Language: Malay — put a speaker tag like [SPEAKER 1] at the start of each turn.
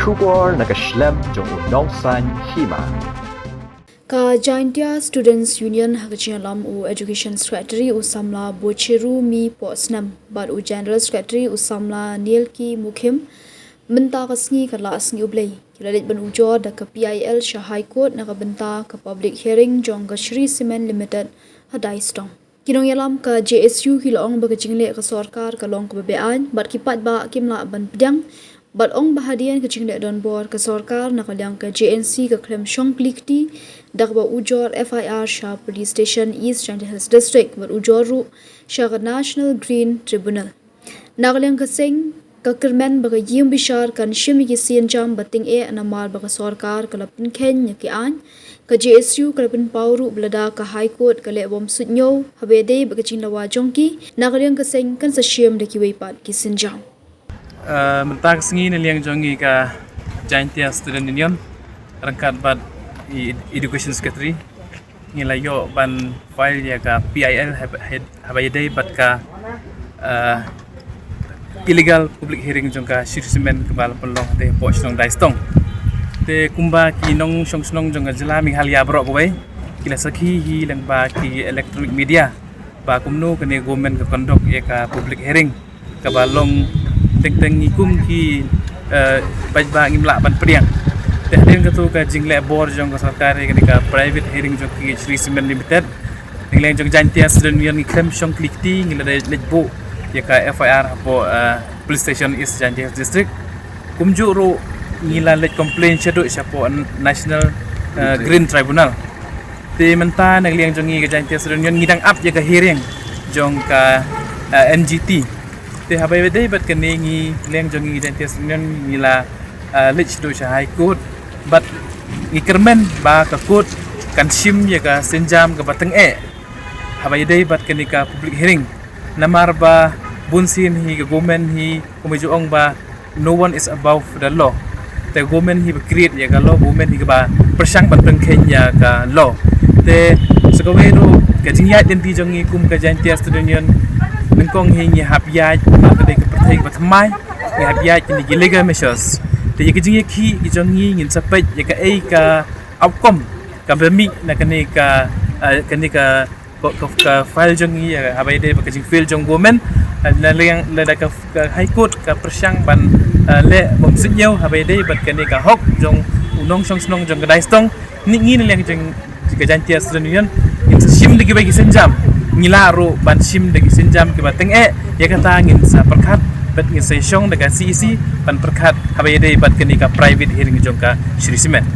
[SPEAKER 1] Ujor nakaslem jong unongsan Hima.
[SPEAKER 2] Ka Jaintia Students Union Hakachialam u Education Secretary Usamla Bocheru mi Posnam but u General Secretary Usamla Nilki Mukim benta kasni kala asni ublay kilalit ban Ujor da ka PIL Sha High Court nakabenta ka public hearing jong ka Shri Cement Limited hadai stong kinong yalam ka JSU hilong baga jingle ka Sorkar ka long ka babean but kipat ba kimla ban pedang but ong bahadian ka jingle don bor ka Sorkar nakalyang ka JNC ka klem shong klikti dakba Ujor FIR Sha Police Station East Chandigarh Hills District but Ujor ru Sha ka National Green Tribunal nakalyang ka sing Kakermen baga yim bishar kan shimi ki sian jam bating anamar baga Sorkar kalapin Kenya ki an ka JSU kalapin pauru blada ka High Court ka lebom sudnyo habede baga chinlawa jongki nakalyang ka sing kan sa shim da ki weipat ki sinjam
[SPEAKER 3] mentag sengi na liang jongi ka Jaintia Student Union rangkat bat Education Secretary ngilayo ban file ya ka PIL habayday bat ka illegal public hearing jongka Shirsimen kebal pelong te pochnong daistong te kumba ki nong song jongka jelami halia brok kowe kila sakhi hi lang ba ki electronic media ba kumno kene government ka kondok ya ka public hearing kabalong teng ikum ki bajba ngimla ban priang te hadin ka to ka jingle bor jongka sarkar kene ka private hearing jongki Shirsimen Limited ngleng jong Jaintia Student Union klem shong klikti ngila lejbo yaka FIR hapo Police Station East Chandigarh District kumju ro ngila let complaint siya do siya po National Green Tribunal te menta nagliang jongi ka Jaintia Student Union ngidang up yaka hearing jong ka NGT te habay day bat kaningi liang jongi Jaintia Student Union ngila let do siya High Court but ngikermen ba ka court kan sim yaka senjam ka bateng habay day bat kanika public hearing namar ba bunsin hi government hi kumijuong ba no one is above the law te government hi create ya ka law government hi ba persang ban Kenya ka law te sakawero ka jingya den ti jongi kum ka Jaintia Student Union ningkong hi ngi hapya ma ka de ka perthai ba thamai ngi hapya ni illegal measures te ya ka jingya ki jongi ngin sapai ya ka ka outcome ka bemi na ka file jongi habay day bakajing file jong government na liang lada ka High Court ka persyang ban le bomsinyo habay day bat kani ka hok jong unong snong jong ka daistong ni liang jong ka Jaintia Student Union in sa sim dagi bagi senjam ngilaro ban sim dagi senjam ke bateng ya kata ngin sa perkat bat ngin sa syong daga CEC ban perkat habay day bat kani ka private hearing jong ka Shri Cement